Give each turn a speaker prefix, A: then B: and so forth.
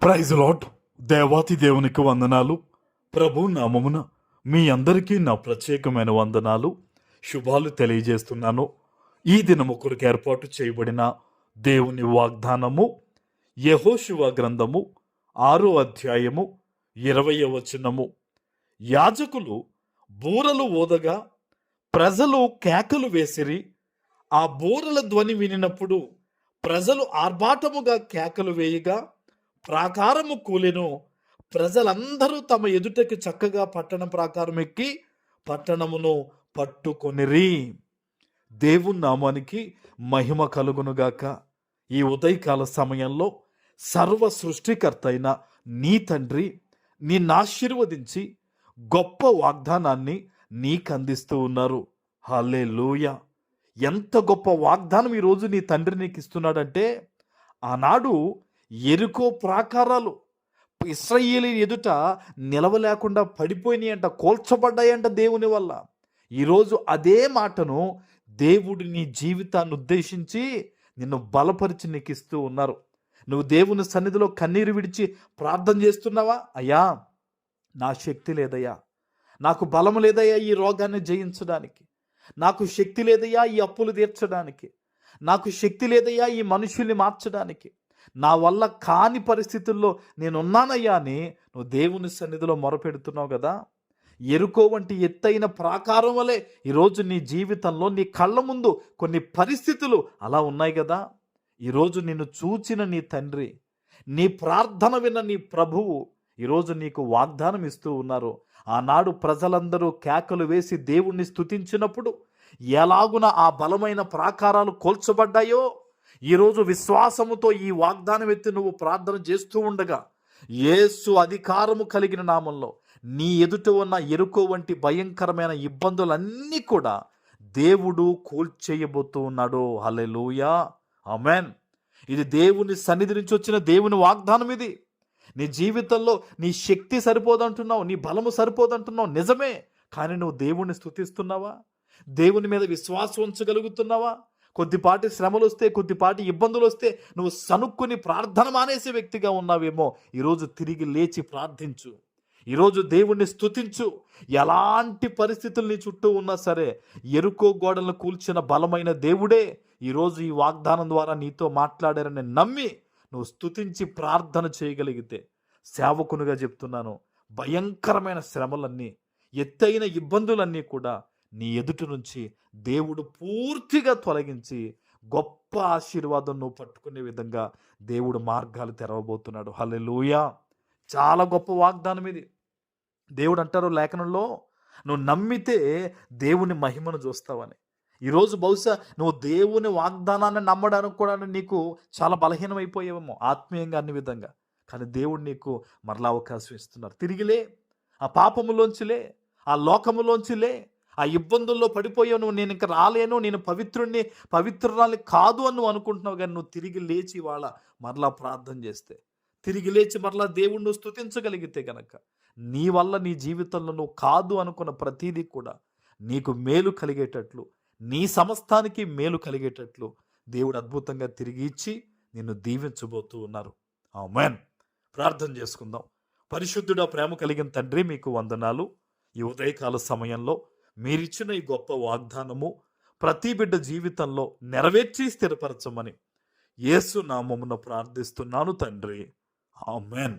A: Praise lord. దేవాతి దేవునికి వందనాలు. ప్రభు నామమున మీ అందరికీ నా ప్రత్యేకమైన వందనాలు, శుభాలు తెలియజేస్తున్నాను. ఈ దినము కొరకు ఏర్పాటు చేయబడిన దేవుని వాగ్దానము యెహోషువ గ్రంథము 6వ అధ్యాయము 20వ వచనము. యాజకులు బూరలు ఊదగా ప్రజలు కేకలు వేసిరి. ఆ బూరల ధ్వని వినినప్పుడు ప్రజలు ఆర్భాటముగా కేకలు వేయగా ప్రాకారము కూలెను. ప్రజలందరూ తమ ఎదుటకి చక్కగా పట్టణ ప్రాకారం ఎక్కి పట్టణమును పట్టుకొనిరి. దేవుని నామానికి మహిమ కలుగునుగాక. ఈ ఉదయకాల సమయంలో సర్వ సృష్టికర్త అయిన నీ తండ్రి నిన్ను ఆశీర్వదించి గొప్ప వాగ్దానాన్ని నీకు అందిస్తూ ఉన్నారు. హల్లెలూయా. ఎంత గొప్ప వాగ్దానం ఈరోజు నీ తండ్రి నీకు ఇస్తున్నాడంటే, ఆనాడు యెరికో ప్రాకారాలు ఇశ్రాయేలు ఎదుట నిలవలేకుండా పడిపోయినాయంట, కూల్చబడ్డాయంట దేవుని వల్ల. ఈరోజు అదే మాటను దేవుడు నీ జీవితాన్ని ఉద్దేశించి నిన్ను బలపరిచి నీకు ఇస్తూ ఉన్నారు. నువ్వు దేవుని సన్నిధిలో కన్నీరు విడిచి ప్రార్థన చేస్తున్నావా? అయ్యా, నా శక్తి లేదయ్యా, నాకు బలం లేదయ్యా ఈ రోగాన్ని జయించడానికి, నాకు శక్తి లేదయ్యా ఈ అప్పులు తీర్చడానికి, నాకు శక్తి లేదయ్యా ఈ మనుషుల్ని మార్చడానికి, నా వల్ల కాని పరిస్థితుల్లో నేనున్నానయ్యా అని నువ్వు దేవుని సన్నిధిలో మొరపెడుతున్నావు కదా. యెరికో వంటి ఎత్తైన ప్రాకారం వలె ఈరోజు నీ జీవితంలో నీ కళ్ళ ముందు కొన్ని పరిస్థితులు అలా ఉన్నాయి కదా. ఈరోజు నిన్ను చూచిన నీ తండ్రి, నీ ప్రార్థన విన్న నీ ప్రభువు ఈరోజు నీకు వాగ్దానం ఇస్తూ ఉన్నారు. ఆనాడు ప్రజలందరూ కేకలు వేసి దేవుణ్ణి స్తుతించినప్పుడు ఎలాగున ఆ బలమైన ప్రాకారాలు కూల్చబడ్డాయో, ఈరోజు విశ్వాసముతో ఈ వాగ్దానం ఎత్తి నువ్వు ప్రార్థన చేస్తూ ఉండగా యేసు అధికారము కలిగిన నామంలో నీ ఎదుట ఉన్న యెరికో వంటి భయంకరమైన ఇబ్బందులన్నీ కూడా దేవుడు కూల్చేయబోతూ ఉన్నాడు. హల్లెలూయా, ఆమేన్. ఇది దేవుని సన్నిధి నుంచి వచ్చిన దేవుని వాగ్దానం. ఇది నీ జీవితంలో నీ శక్తి సరిపోదంటున్నావు, నీ బలము సరిపోదంటున్నావు, నిజమే. కానీ నువ్వు దేవుణ్ణి స్తుతిస్తున్నావా? దేవుని మీద విశ్వాసం ఉంచగలుగుతున్నావా? కొద్దిపాటి శ్రమలు వస్తే, కొద్దిపాటి ఇబ్బందులు వస్తే నువ్వు సనుక్కుని ప్రార్థన మానేసే వ్యక్తిగా ఉన్నావేమో. ఈరోజు తిరిగి లేచి ప్రార్థించు, ఈరోజు దేవుణ్ణి స్తుతించు. ఎలాంటి పరిస్థితులు నీ చుట్టూ ఉన్నా సరే, యెరికో గోడలను కూల్చిన బలమైన దేవుడే ఈరోజు ఈ వాగ్దానం ద్వారా నీతో మాట్లాడారని నమ్మి నువ్వు స్తుతించి ప్రార్థన చేయగలిగితే, సేవకునిగా చెప్తున్నాను, భయంకరమైన శ్రమలన్నీ, ఎత్తైన ఇబ్బందులన్నీ కూడా నీ ఎదుటి నుంచి దేవుడు పూర్తిగా తొలగించి గొప్ప ఆశీర్వాదం నువ్వు పట్టుకునే విధంగా దేవుడు మార్గాలు తెరవబోతున్నాడు. హల్లెలూయా. చాలా గొప్ప వాగ్దానం ఇది. దేవుడు అంటారు లేఖనంలో, నువ్వు నమ్మితే దేవుని మహిమను చూస్తావని. ఈరోజు బహుశా నువ్వు దేవుని వాగ్దానాన్ని నమ్మడానికి కూడా నీకు చాలా బలహీనమైపోయావేమో ఆత్మీయంగా అన్ని విధంగా. కానీ దేవుడు నీకు మరలా అవకాశం ఇస్తున్నారు. తిరిగిలే, ఆ పాపములోంచిలే, ఆ లోకములోంచిలే, ఆ ఇబ్బందుల్లో పడిపోయావు నువ్వు. నేను ఇంకా రాలేను, నేను పవిత్రురాలి కాదు అని నువ్వు అనుకుంటున్నావు. కానీ నువ్వు తిరిగి లేచి వాళ్ళ మరలా ప్రార్థన చేస్తే, తిరిగి లేచి మరలా దేవుణ్ణి స్తుతించగలిగితే గనక నీ వల్ల నీ జీవితంలో నువ్వు కాదు అనుకున్న ప్రతీదీ కూడా నీకు మేలు కలిగేటట్లు, నీ సమస్తానికి మేలు కలిగేటట్లు దేవుడు అద్భుతంగా తిరిగి ఇచ్చి నిన్ను దీవించబోతూ ఉన్నారు. ఆమేన్. ప్రార్థన చేసుకుందాం. పరిశుద్ధుడా, ప్రేమ కలిగిన తండ్రి, మీకు వందనాలు. ఈ ఉదయకాల సమయంలో మీరిచ్చిన ఈ గొప్ప వాగ్దానము ప్రతి బిడ్డ జీవితంలో నెరవేర్చి స్థిరపరచమని యేసు నామమున ప్రార్థిస్తున్నాను తండ్రి. ఆమేన్.